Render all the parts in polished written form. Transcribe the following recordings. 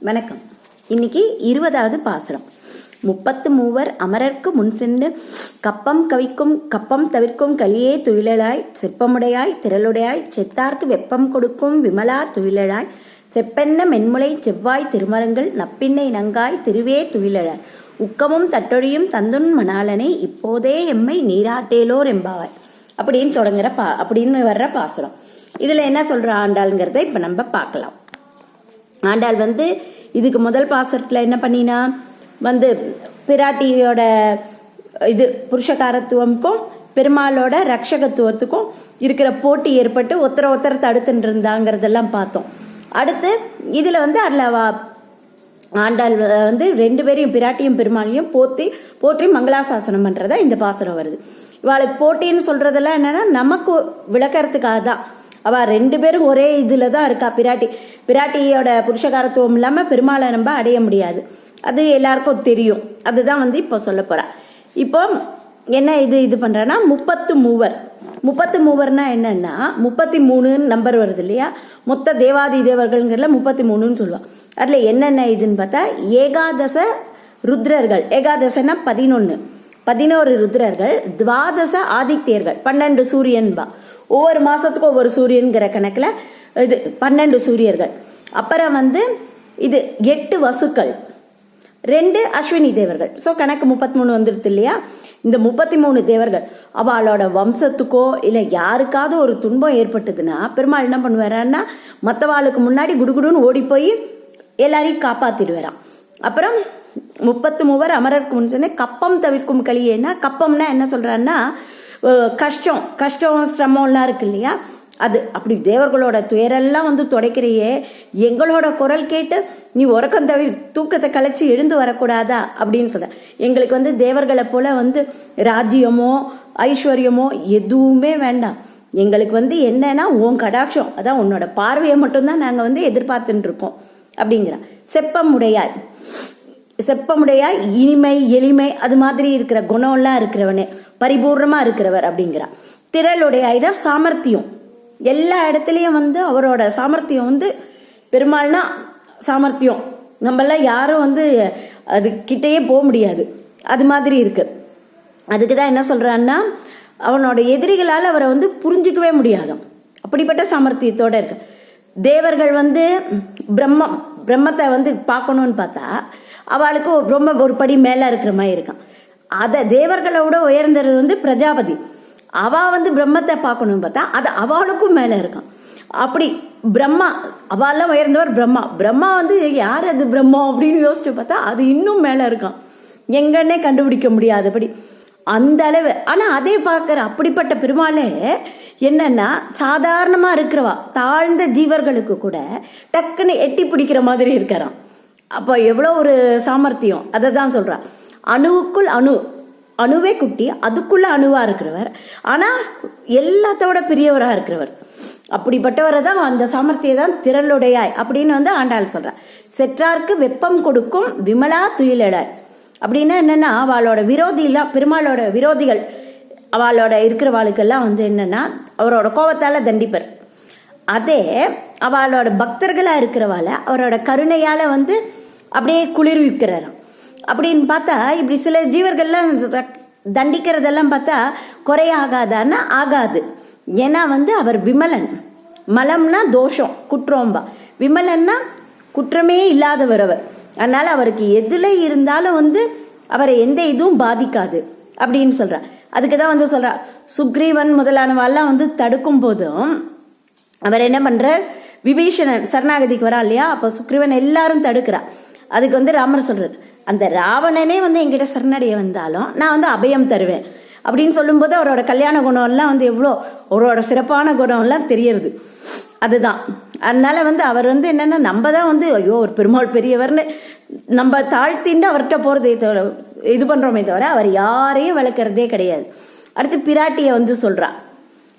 வணக்கம். இன்னைக்கு 20வது பாசுரம். 33 அமரர்க்கு முன் சென்று கப்பம் கவிக்கும் கப்பம் தவிர்க்கும் கலியே துயிலழாய் செப்பமுடையாய் திரளுடையாய் செத்தார்க்கு வெப்பம் கொடுக்கும் விமலா துயிலழாய் செப்பென்ன மென்முளை செவ்வாய் திருமரங்கள் நப்பின்னை நங்காய் திருவே துயிலழாய் உக்கமும் தட்டொழியும் தந்துன் மணாலனை இப்போதே எம்மை நீராட்டேலோர் எம்பாவாய் அப்படின்னு அப்படின்னு வர்ற பாசுரம். இதுல என்ன சொல்ற ஆண்டாள்ங்கிறத இப்ப நம்ம பார்க்கலாம். ஆண்டாள் இதுக்கு முதல் பாசுரத்துல என்ன பண்ணினா பிராட்டியோட இது புருஷகாரத்துவம்க்கும் பெருமாளோட ரக்ஷகத்துவத்துக்கும் இருக்கிற போட்டி ஏற்பட்டு ஒருத்தர தடுத்துட்டு இருந்தாங்கிறதெல்லாம் பார்த்தோம். அடுத்து இதுல அதுல ஆண்டாள் ரெண்டு பேரையும் பிராட்டியும் பெருமாளையும் போற்றி மங்களாசாசனம் பண்றதா இந்த பாசுரம் வருது. இவாளுக்கு போட்டின்னு சொல்றதெல்லாம் என்னன்னா நமக்கு விளக்கறதுக்காக தான். அவ ரெண்டு பேரும் ஒரே இதுலதான் இருக்கா. பிராட்டியோட புருஷகாரத்துவம் இல்லாம பெருமாளை நம்ம அடைய முடியாது, அது எல்லாருக்கும் தெரியும். அதுதான் இப்போ சொல்ல போறா. இப்போ என்ன இது பண்றேன்னா 33 என்னன்னா 33 நம்பர் வருது இல்லையா, மொத்த தேவாதி தேவர்கள்ங்கிறதுல 33ன்னு சொல்லுவா. அதுல என்னென்ன இதுன்னு பார்த்தா ஏகாதச ருத்ரர்கள், ஏகாதசனா 11 ருத்ரர்கள், துவாதச ஆதித்யர்கள் 12 சூரியன்பா. ஒவ்வொரு மாசத்துக்கும் ஒவ்வொரு சூரியன்கிற கணக்குல இது 12 சூரியர்கள். அப்புறம் இது 8 வசுக்கள், 2 அஸ்வினி தேவர்கள். ஸோ கணக்கு 33 வந்துடுது இல்லையா. இந்த 33 தேவர்கள் அவளோட வம்சத்துக்கோ இல்லை யாருக்காவது ஒரு துன்பம் ஏற்பட்டதுன்னா பெருமாள் என்ன பண்ணுவாரான்னா மற்றவாளுக்கு முன்னாடி குடுகுடுன்னு ஓடி போய் எல்லாரையும் காப்பாத்திடுவாராம். அப்புறம் 33 அமரருக்கு முன் சொன்ன கப்பம் தவிர்க்கும் களியேன்னா, கப்பம்னா என்ன சொல்றான்னா கஷ்டம் சிரமம்லாம் இருக்கு இல்லையா, அது அப்படி தேவர்களோட துயரெல்லாம் துடைக்கிறையே, எங்களோட குரல் கேட்டு நீ உறக்கம் தூக்கத்தை கலைச்சி எழுந்து வரக்கூடாதா அப்படின்னு சொல்ற. எங்களுக்கு தேவர்களை போல ராஜ்யமோ ஐஸ்வர்யமோ எதுவுமே வேண்டாம். எங்களுக்கு என்னன்னா உன் கடாட்சம், அதான் உன்னோட பார்வையை மட்டும்தான் நாங்க எதிர்பார்த்துட்டு இருக்கோம் அப்படிங்கிறான். செப்பமுடையாய் இனிமை எளிமை அது மாதிரி இருக்கிற குணம்லாம் இருக்கிறவனே, பரிபூர்ணமா இருக்கிறவர் அப்படிங்கிறார். திரளுடையாயினா சாமர்த்தியம், எல்லா இடத்துலயும் அவரோட சாமர்த்தியம் பெருமாள்னா சாமர்த்தியம், நம்மளாம் யாரும் அது கிட்டேயே போக முடியாது, அது மாதிரி இருக்கு. அதுக்குதான் என்ன சொல்றான்னா அவனோட எதிரிகளால் அவரை புரிஞ்சுக்கவே முடியாதாம், அப்படிப்பட்ட சாமர்த்தியத்தோட இருக்கு. தேவர்கள் பிரம்மத்தை பார்க்கணும்னு பார்த்தா அவளுக்கு ரொம்ப ஒரு படி மேல இருக்கிற மாதிரி இருக்கான். அத தேவர்களோட உயர்ந்தது பிரஜாபதி. அவ பிரம்மத்தை பார்க்கணும்னு பார்த்தா அது அவளுக்கும் மேல இருக்கான். அப்படி பிரம்மா அவெல்லாம் உயர்ந்தவர் பிரம்மா யார் அது பிரம்மம் அப்படின்னு யோசிச்சு பார்த்தா அது இன்னும் மேல இருக்கான், எங்கன்னே கண்டுபிடிக்க முடியாதபடி அந்த அளவு. ஆனா அதே பார்க்கிற அப்படிப்பட்ட பெருமாளே என்னன்னா சாதாரணமா இருக்கிறவா தாழ்ந்த ஜீவர்களுக்கு கூட டக்குன்னு எட்டி பிடிக்கிற மாதிரி இருக்கிறான். அப்போ எவ்வளோ ஒரு சாமர்த்தியம், அதை தான் சொல்றான். அணுவுக்குள் அணுவே குட்டி, அதுக்குள்ள அணுவா இருக்கிறவர், ஆனா எல்லாத்தோட பெரியவராக இருக்கிறவர். அப்படிப்பட்டவரை தான் அந்த சாமர்த்தியம் தான் திரளுடையாய் அப்படின்னு ஆண்டாள் சொல்ற. செற்றார்க்கு வெப்பம் கொடுக்கும் விமலா துயிலழாய் அப்படின்னா என்னன்னா அவளோட விரோதிலாம், பெருமாளோட விரோதிகள் அவளோட இருக்கிறவாளுக்கெல்லாம் என்னன்னா அவரோட கோபத்தால தண்டிப்பர். அதே அவளோட பக்தர்களா இருக்கிறவாள அவரோட கருணையால அப்படியே குளிர்விக்கிறாராம். அப்படின்னு பார்த்தா இப்படி சில ஜீவர்கள்லாம் தண்டிக்கிறதெல்லாம் பார்த்தா குறையாகாதான்னா ஆகாது. ஏன்னா அவர் விமலன், மலம்னா தோஷம் குற்றம்பா, விமலன்னா குற்றமே இல்லாதவர் அவர். அதனால அவருக்கு எதுல இருந்தாலும் அவரை எந்த இதுவும் பாதிக்காது அப்படின்னு சொல்ற. அதுக்குதான் சொல்ற சுக்ரீவன் முதலானவெல்லாம் தடுக்கும் போதும் அவர் என்ன பண்ற, விபீஷணன் சரணாகதிக்கு வரா இல்லையா, அப்ப சுக்ரீவன் எல்லாரும் தடுக்கிறா. அதுக்கு ராமர் சொல்றாரு, அந்த ராவணனே என்கிட்ட சரணடைய வந்தாலும் நான் அபயம் தருவேன் அப்படின்னு சொல்லும் போது அவரோட கல்யாண குணம் எல்லாம் எவ்வளோ அவரோட சிறப்பான குணம் எல்லாம் தெரியறது. அதுதான் அதனால அவர் என்னன்னா நம்ம தான் ஐயோ ஒரு பெருமாள் பெரியவர்னு நம்ம தாழ்த்திண்டு அவர்கிட்ட போறதே இது பண்றோமே தவிர அவர் யாரையும் விளக்குறதே கிடையாது. அடுத்து பிராட்டிய சொல்றா.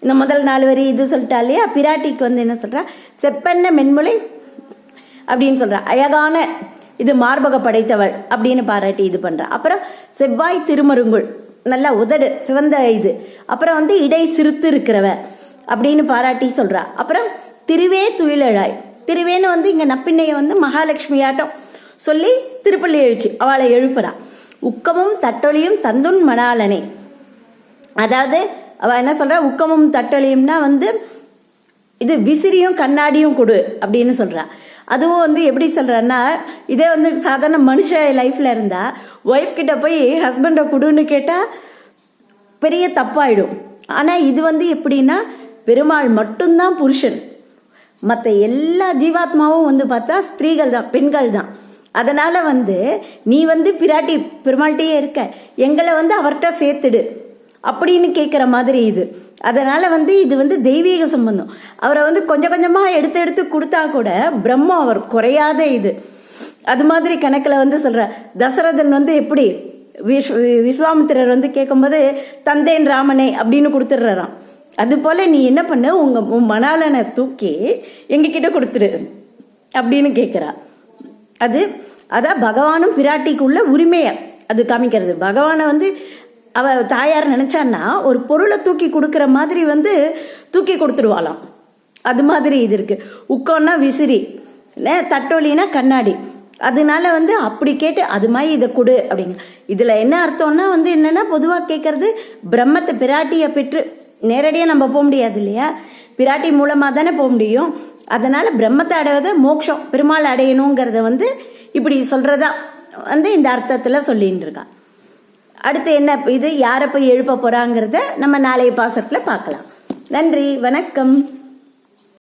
இந்த முதல் 4 வரி இது சொல்லிட்டா இல்லையா. பிராட்டிக்கு என்ன சொல்றா, செப்பென்ன மென்முளை அப்படின்னு சொல்றா. அழகான இது மார்பக படைத்தவள் அப்படின்னு பாராட்டி இது பண்றா. அப்புறம் செவ்வாய் திருமருங்குள், நல்லா உதடு சிவந்த இது. அப்புறம் இடை சிறுத்து இருக்கிறவ அப்படின்னு பாராட்டி சொல்றா. அப்புறம் திருவே துயிலழாய், திருவேன்னு வந்து இங்க நப்பிண்ணையை வந்து மகாலட்சுமியாட்டம் சொல்லி திருப்பள்ளி எழுச்சி அவளை எழுப்புறா. உக்கமும் தட்டொலியும் தந்துன் மணாலனே. அதாவது அவ என்ன சொல்றா, உக்கமும் தட்டொலியும்னா வந்து இது விசிறியும் கண்ணாடியும் கொடு அப்படின்னு சொல்றா. அதுவும் வந்து எப்படி சொல்றான்னா, இதே வந்து சாதாரண மனுஷ லைஃப்ல இருந்தா ஒய்ஃப் கிட்ட போய் ஹஸ்பண்டை கொடுன்னு கேட்டா பெரிய தப்பாயிடும். ஆனா இது வந்து எப்படின்னா, பெருமாள் மட்டும்தான் புருஷன், மற்ற எல்லா ஜீவாத்மாவும் வந்து பார்த்தா ஸ்திரீகள் தான், பெண்கள் தான். அதனால வந்து நீ வந்து பிராட்டி பெருமாள்கிட்டயே இருக்க, எங்களை வந்து அவர்கிட்ட சேர்த்துடு அப்படின்னு கேட்குற மாதிரி இது. அதனால வந்து இது வந்து தெய்வீக சம்பந்தம். அவரை வந்து கொஞ்சம் கொஞ்சமா எடுத்து எடுத்து கொடுத்தா கூட பிரம்மம் அவர் குறையாத இது. அது மாதிரி கணக்கில் வந்து சொல்ற தசரதன் வந்து எப்படி விஸ்வாமித்திரர் வந்து கேட்கும்போது தந்தேன் ராமனே அப்படின்னு கொடுத்துடுறாராம். அது போல நீ என்ன பண்ண, உன் மணாலனை தூக்கி எங்ககிட்ட கொடுத்துரு அப்படின்னு கேட்குறா. அதான் பகவானும் பிராட்டிக்குள்ள உரிமையை அது காமிக்கிறது. பகவானை வந்து அவ தாயார் நினைச்சான்னா ஒரு பொருளை தூக்கி கொடுக்குற மாதிரி வந்து தூக்கி கொடுத்துடுவாளாம். அது மாதிரி இது இருக்கு. உக்கம்னா விசிறி, தட்டொலினா கண்ணாடி. அதனால வந்து அப்படி கேட்டு அது மாதிரி இதை கொடு அப்படிங்க. இதுல என்ன அர்த்தம்னா வந்து என்னன்னா, பொதுவாக கேட்கறது பிரம்மத்தை பிராட்டியை பெற்று நேரடியாக நம்ம போக முடியாது இல்லையா, பிராட்டி மூலமாக தானே போக முடியும். அதனால பிரம்மத்தை அடைவதை மோட்சம் பெருமாள் அடையணுங்கிறத வந்து இப்படி சொல்றதா வந்து இந்த அர்த்தத்தில் சொல்லிட்டு இருக்கா. அடுத்து என்ன இது யாரை போய் எழுப்ப போறாங்கிறத நம்ம நாளைய பாசத்துல பார்க்கலாம். நன்றி, வணக்கம்.